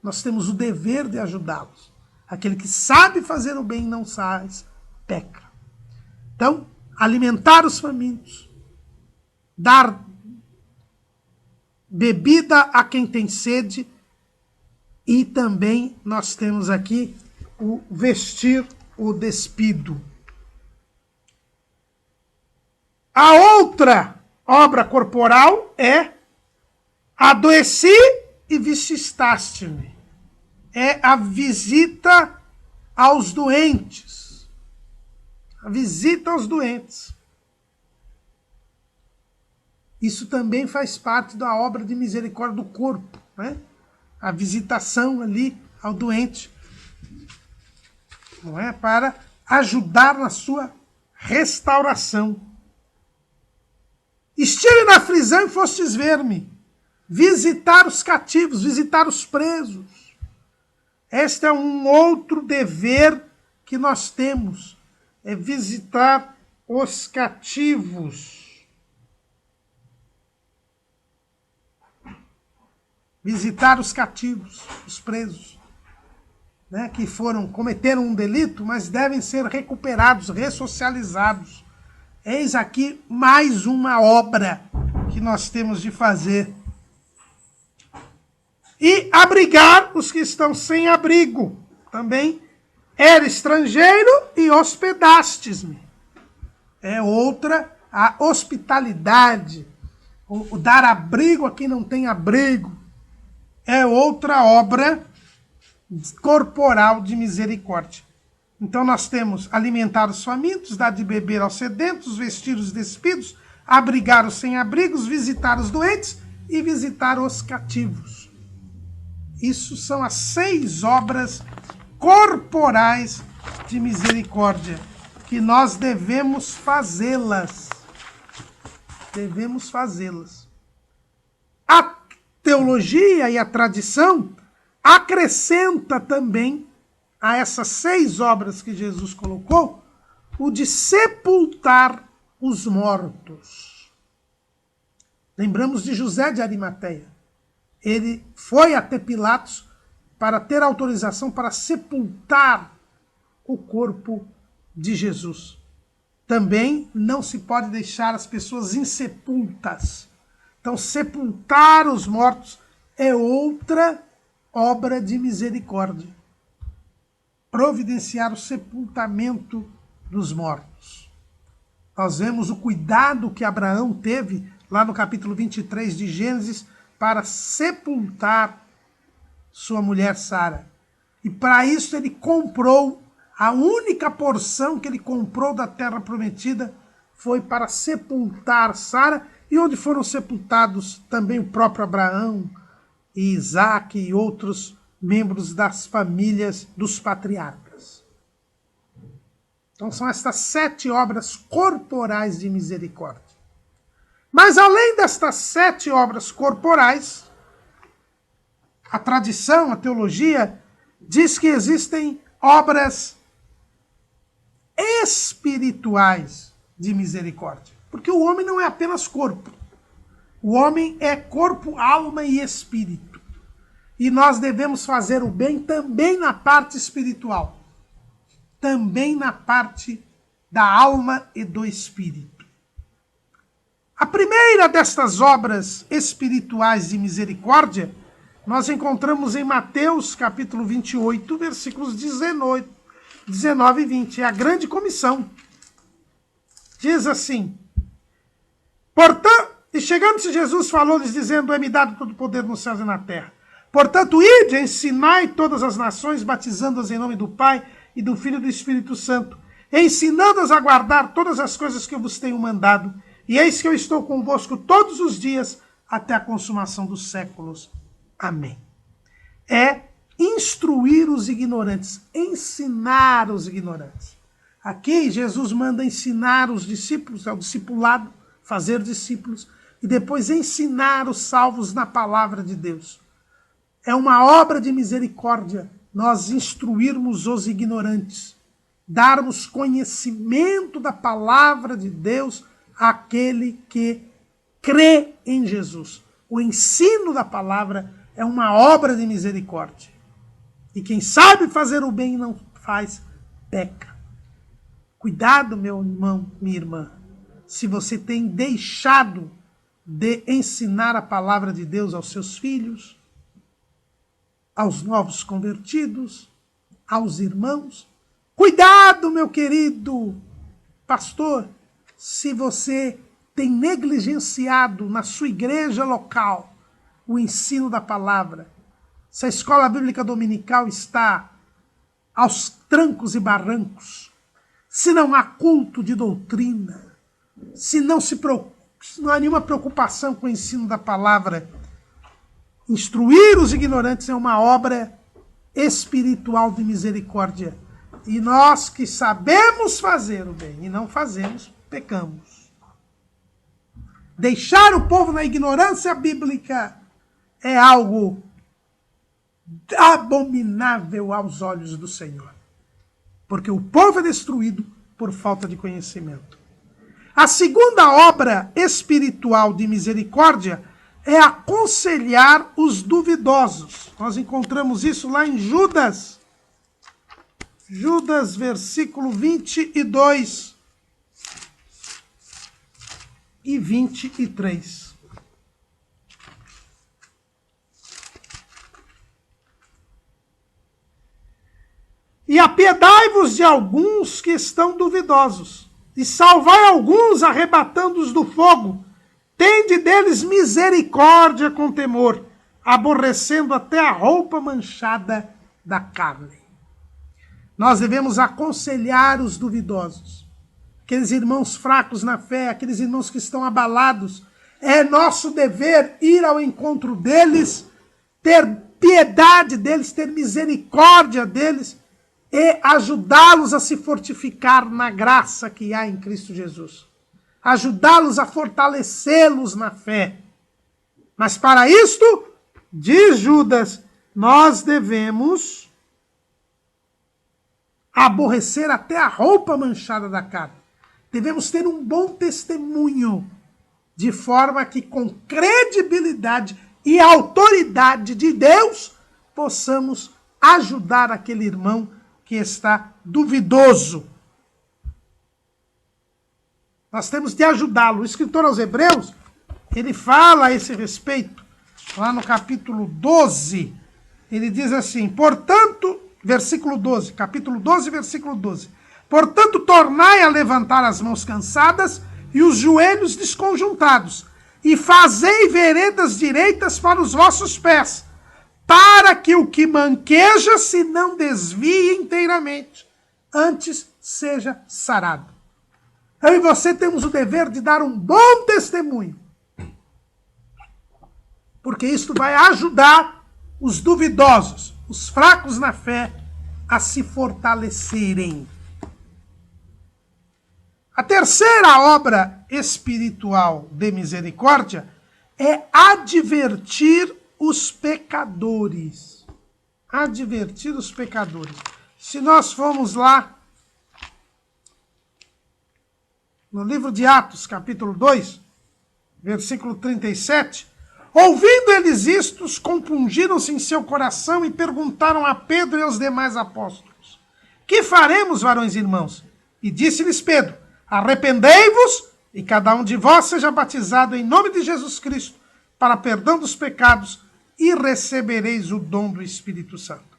nós temos o dever de ajudá-los. Aquele que sabe fazer o bem e não faz, peca. Então, alimentar os famintos, dar bebida a quem tem sede, e também nós temos aqui o vestir o despido. A outra obra corporal é adoeci e visitaste-me. É a visita aos doentes. A visita aos doentes. Isso também faz parte da obra de misericórdia do corpo, né? A visitação ali ao doente, não é? Para ajudar na sua restauração. Estive na prisão e fostes ver-me. Visitar os cativos, visitar os presos. Este é um outro dever que nós temos. É visitar os cativos. Visitar os cativos, os presos, né, que cometeram um delito, mas devem ser recuperados, ressocializados. Eis aqui mais uma obra que nós temos de fazer. E abrigar os que estão sem abrigo. Também era estrangeiro e hospedastes-me. É outra, a hospitalidade, o dar abrigo a quem não tem abrigo. É outra obra corporal de misericórdia. Então nós temos alimentar os famintos, dar de beber aos sedentos, vestir os despidos, abrigar os sem-abrigos, visitar os doentes e visitar os cativos. Isso são as 6 obras corporais de misericórdia que nós devemos fazê-las. Devemos fazê-las. A teologia e a tradição acrescenta também a essas 6 obras que Jesus colocou, o de sepultar os mortos. Lembramos de José de Arimateia. Ele foi até Pilatos para ter autorização para sepultar o corpo de Jesus. Também não se pode deixar as pessoas insepultas. Então, sepultar os mortos é outra obra de misericórdia. Providenciar o sepultamento dos mortos. Nós vemos o cuidado que Abraão teve, lá no capítulo 23 de Gênesis, para sepultar sua mulher Sara. E para isso ele comprou, a única porção que ele comprou da terra prometida foi para sepultar Sara, e onde foram sepultados também o próprio Abraão, e Isaac e outros membros das famílias dos patriarcas. Então são estas 7 obras corporais de misericórdia. Mas além destas 7 obras corporais, a tradição, a teologia, diz que existem obras espirituais de misericórdia. Porque o homem não é apenas corpo. O homem é corpo, alma e espírito. E nós devemos fazer o bem também na parte espiritual. Também na parte da alma e do espírito. A primeira destas obras espirituais de misericórdia, nós encontramos em Mateus capítulo 28, versículos 19 e 20. É a grande comissão. Diz assim: Portanto, e chegando-se Jesus, falou-lhes, dizendo: É-me dado todo o poder nos céus e na terra. Portanto, ide, ensinai todas as nações, batizando-as em nome do Pai, e do Filho e do Espírito Santo, ensinando-as a guardar todas as coisas que eu vos tenho mandado. E eis que eu estou convosco todos os dias, até a consumação dos séculos. Amém. É instruir os ignorantes, ensinar os ignorantes. Aqui Jesus manda ensinar os discípulos, é o discipulado, fazer discípulos, e depois ensinar os salvos na palavra de Deus. É uma obra de misericórdia nós instruirmos os ignorantes, darmos conhecimento da palavra de Deus àquele que crê em Jesus. O ensino da palavra é uma obra de misericórdia. E quem sabe fazer o bem e não faz, peca. Cuidado, meu irmão, minha irmã, se você tem deixado de ensinar a palavra de Deus aos seus filhos, aos novos convertidos, aos irmãos. Cuidado, meu querido pastor, se você tem negligenciado na sua igreja local o ensino da palavra, se a escola bíblica dominical está aos trancos e barrancos, se não há culto de doutrina, se não há nenhuma preocupação com o ensino da palavra, instruir os ignorantes é uma obra espiritual de misericórdia. E nós que sabemos fazer o bem e não fazemos, pecamos. Deixar o povo na ignorância bíblica é algo abominável aos olhos do Senhor. Porque o povo é destruído por falta de conhecimento. A segunda obra espiritual de misericórdia é aconselhar os duvidosos. Nós encontramos isso lá em Judas. Judas, versículo 22 e 23. E apiedai-vos de alguns que estão duvidosos, e salvai alguns arrebatando-os do fogo. Tende deles misericórdia com temor, aborrecendo até a roupa manchada da carne. Nós devemos aconselhar os duvidosos, aqueles irmãos fracos na fé, aqueles irmãos que estão abalados. É nosso dever ir ao encontro deles, ter piedade deles, ter misericórdia deles e ajudá-los a se fortificar na graça que há em Cristo Jesus. Ajudá-los a fortalecê-los na fé. Mas para isto, diz Judas, nós devemos aborrecer até a roupa manchada da carne. Devemos ter um bom testemunho, de forma que com credibilidade e autoridade de Deus, possamos ajudar aquele irmão que está duvidoso. Nós temos de ajudá-lo. O escritor aos Hebreus, ele fala a esse respeito, lá no capítulo 12, ele diz assim, portanto, versículo 12, capítulo 12, versículo 12, portanto, tornai a levantar as mãos cansadas e os joelhos desconjuntados, e fazei veredas direitas para os vossos pés, para que o que manqueja se não desvie inteiramente, antes seja sarado. Eu e você temos o dever de dar um bom testemunho, porque isto vai ajudar os duvidosos, os fracos na fé, a se fortalecerem. A terceira obra espiritual de misericórdia é advertir os pecadores. Advertir os pecadores. Se nós formos lá no livro de Atos, capítulo 2, versículo 37, ouvindo eles isto, compungiram-se em seu coração e perguntaram a Pedro e aos demais apóstolos, que faremos, varões e irmãos? E disse-lhes Pedro, arrependei-vos e cada um de vós seja batizado em nome de Jesus Cristo para perdão dos pecados e recebereis o dom do Espírito Santo.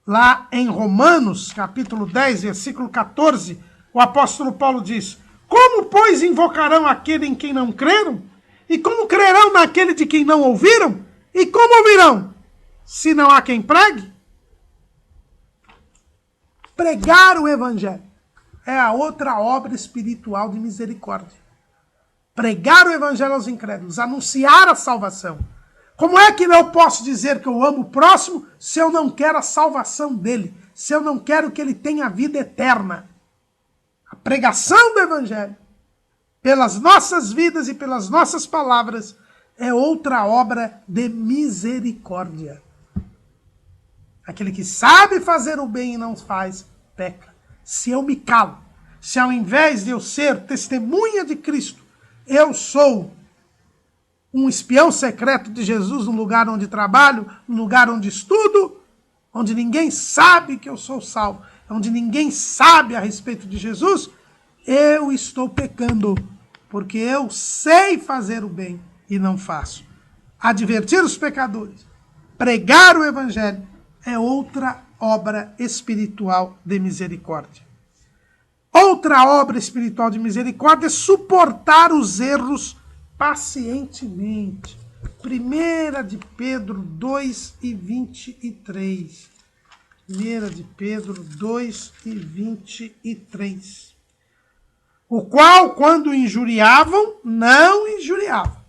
Lá em Romanos, capítulo 10, versículo 14, o apóstolo Paulo diz, como, pois, invocarão aquele em quem não creram? E como crerão naquele de quem não ouviram? E como ouvirão, se não há quem pregue? Pregar o evangelho é a outra obra espiritual de misericórdia. Pregar o evangelho aos incrédulos, anunciar a salvação. Como é que eu posso dizer que eu amo o próximo se eu não quero a salvação dele? Se eu não quero que ele tenha vida eterna? A pregação do evangelho, pelas nossas vidas e pelas nossas palavras, é outra obra de misericórdia. Aquele que sabe fazer o bem e não faz, peca. Se eu me calo, se ao invés de eu ser testemunha de Cristo, eu sou um espião secreto de Jesus no lugar onde trabalho, no lugar onde estudo, onde ninguém sabe que eu sou salvo, onde ninguém sabe a respeito de Jesus, eu estou pecando, porque eu sei fazer o bem e não faço. Advertir os pecadores, pregar o evangelho, é outra obra espiritual de misericórdia. Outra obra espiritual de misericórdia é suportar os erros pacientemente. 1 de Pedro 2 e 23. 1 de Pedro 2 e 23. O qual, quando injuriavam, não injuriava.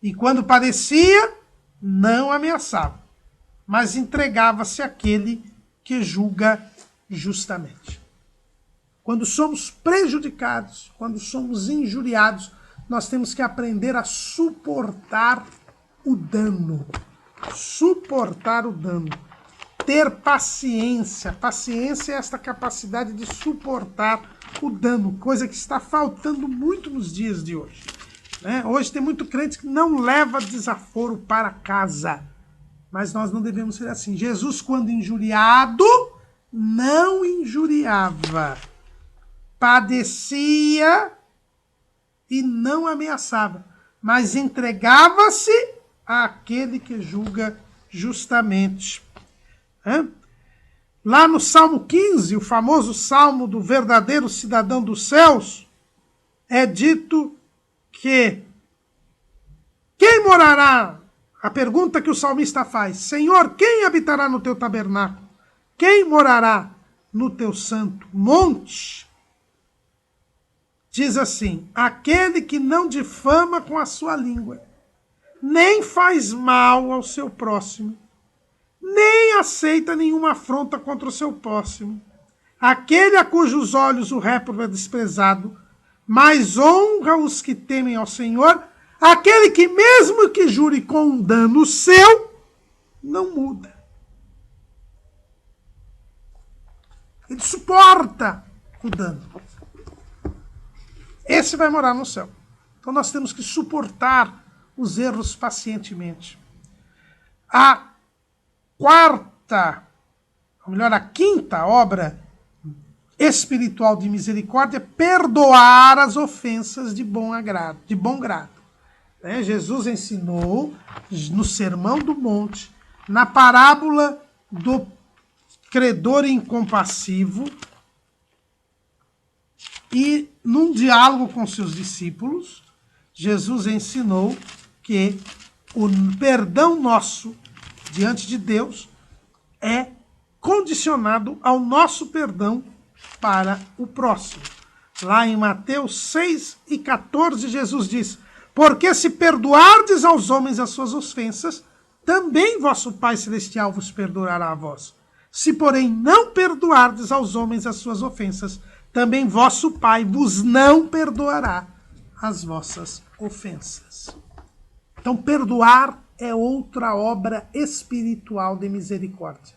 E quando padecia, não ameaçava. Mas entregava-se àquele que julga justamente. Quando somos prejudicados, quando somos injuriados, nós temos que aprender a suportar o dano. Suportar o dano. Ter paciência. Paciência é esta capacidade de suportar o dano, coisa que está faltando muito nos dias de hoje. Né? Hoje tem muito crente que não leva desaforo para casa. Mas nós não devemos ser assim. Jesus, quando injuriado, não injuriava. Padecia e não ameaçava, mas entregava-se àquele que julga justamente. Lá no Salmo 15, o famoso Salmo do verdadeiro cidadão dos céus, é dito que quem morará? A pergunta que o salmista faz: Senhor, quem habitará no teu tabernáculo? Quem morará no teu santo monte? Diz assim: aquele que não difama com a sua língua, nem faz mal ao seu próximo, nem aceita nenhuma afronta contra o seu próximo. Aquele a cujos olhos o réprobo é desprezado, mas honra os que temem ao Senhor. Aquele que, mesmo que jure com um dano seu, não muda. Ele suporta o dano. Esse vai morar no céu. Então nós temos que suportar os erros pacientemente. A quinta obra espiritual de misericórdia é perdoar as ofensas de bom grado. Jesus ensinou no Sermão do Monte, na parábola do credor incompassivo e num diálogo com seus discípulos, Jesus ensinou que o perdão nosso diante de Deus é condicionado ao nosso perdão para o próximo. Lá em Mateus 6 e 14, Jesus diz: porque se perdoardes aos homens as suas ofensas, também vosso Pai Celestial vos perdoará a vós. Se, porém, não perdoardes aos homens as suas ofensas, também vosso Pai vos não perdoará as vossas ofensas. Então, perdoar é outra obra espiritual de misericórdia.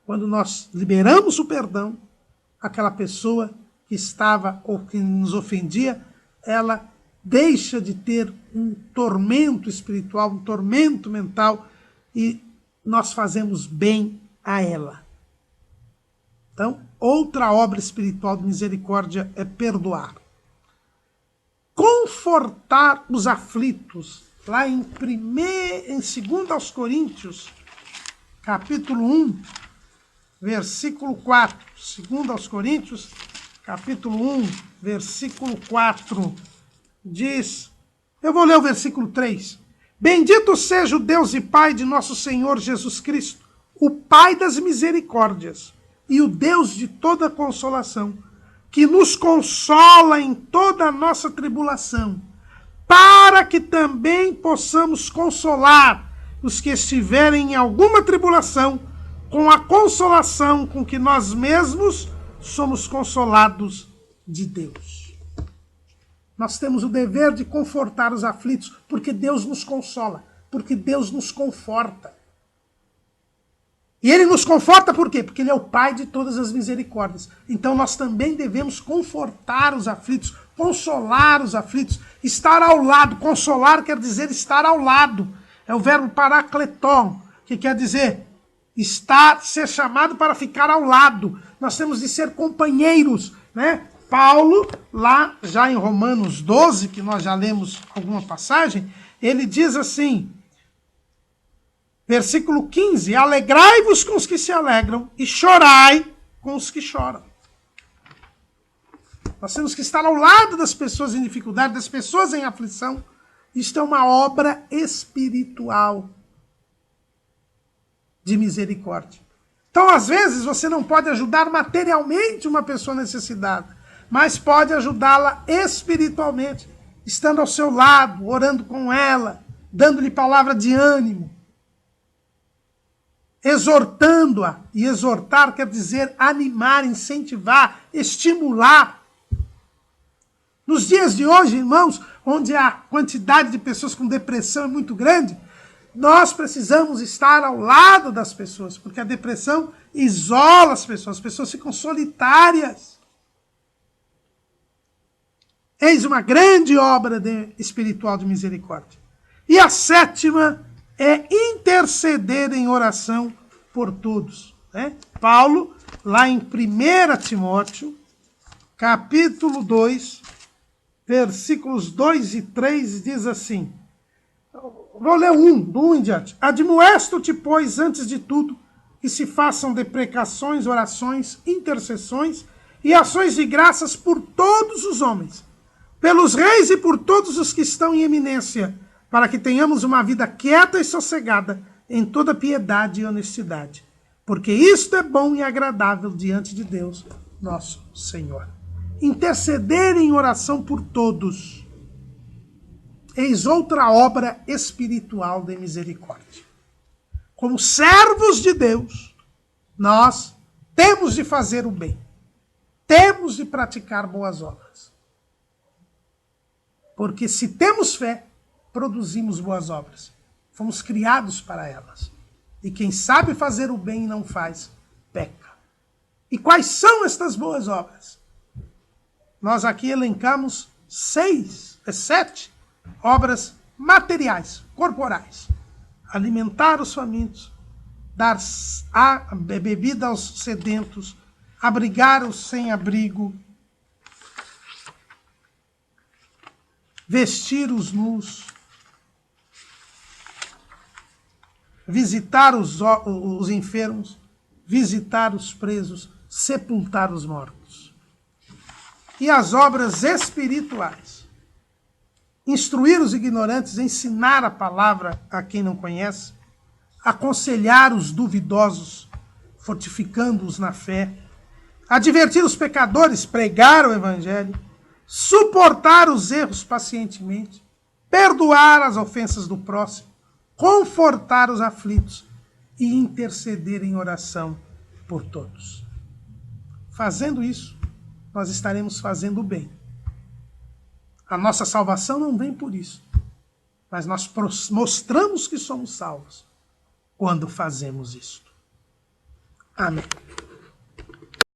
Quando nós liberamos o perdão, aquela pessoa que estava ou que nos ofendia, ela deixa de ter um tormento espiritual, um tormento mental, e nós fazemos bem a ela. Então, outra obra espiritual de misericórdia é perdoar. Confortar os aflitos. Lá em 2 aos Coríntios, capítulo 1, versículo 4. 2 aos Coríntios, capítulo 1, versículo 4. Diz, eu vou ler o versículo 3. Bendito seja o Deus e Pai de nosso Senhor Jesus Cristo, o Pai das misericórdias e o Deus de toda consolação, que nos consola em toda a nossa tribulação, para que também possamos consolar os que estiverem em alguma tribulação, com a consolação com que nós mesmos somos consolados de Deus. Nós temos o dever de confortar os aflitos, porque Deus nos consola, porque Deus nos conforta. E Ele nos conforta por quê? Porque Ele é o Pai de todas as misericórdias. Então nós também devemos confortar os aflitos, consolar os aflitos, estar ao lado. Consolar quer dizer estar ao lado. É o verbo parakleton, que quer dizer ser chamado para ficar ao lado. Nós temos de ser companheiros, né? Paulo, lá já em Romanos 12, que nós já lemos alguma passagem, ele diz assim, versículo 15, alegrai-vos com os que se alegram e chorai com os que choram. Nós temos que estar ao lado das pessoas em dificuldade, das pessoas em aflição, Isto é uma obra espiritual de misericórdia. Então, às vezes, você não pode ajudar materialmente uma pessoa necessitada, mas pode ajudá-la espiritualmente, estando ao seu lado, orando com ela, dando-lhe palavra de ânimo, exortando-a. E exortar quer dizer animar, incentivar, estimular. Nos dias de hoje, irmãos, onde a quantidade de pessoas com depressão é muito grande, nós precisamos estar ao lado das pessoas, porque a depressão isola as pessoas ficam solitárias. Eis uma grande obra espiritual de misericórdia. E a sétima é interceder em oração por todos. Né? Paulo, lá em 1 Timóteo, capítulo 2, versículos 2 e 3, diz assim, vou ler do 1 em diante. Admoesto-te, pois, antes de tudo, que se façam deprecações, orações, intercessões e ações de graças por todos os homens, pelos reis e por todos os que estão em eminência, para que tenhamos uma vida quieta e sossegada, em toda piedade e honestidade. Porque isto é bom e agradável diante de Deus, nosso Senhor. Interceder em oração por todos. Eis outra obra espiritual de misericórdia. Como servos de Deus, nós temos de fazer o bem. Temos de praticar boas obras. Porque se temos fé, produzimos boas obras. Fomos criados para elas. E quem sabe fazer o bem e não faz, peca. E quais são estas boas obras? Nós aqui elencamos 7 obras materiais, corporais. Alimentar os famintos, dar bebida aos sedentos, abrigar os sem-abrigo, vestir os nus, visitar os enfermos, visitar os presos, sepultar os mortos. E as obras espirituais. Instruir os ignorantes, ensinar a palavra a quem não conhece, aconselhar os duvidosos, fortificando-os na fé, advertir os pecadores, pregar o evangelho, suportar os erros pacientemente, perdoar as ofensas do próximo, confortar os aflitos e interceder em oração por todos. Fazendo isso, nós estaremos fazendo o bem. A nossa salvação não vem por isso, mas nós mostramos que somos salvos quando fazemos isto. Amém.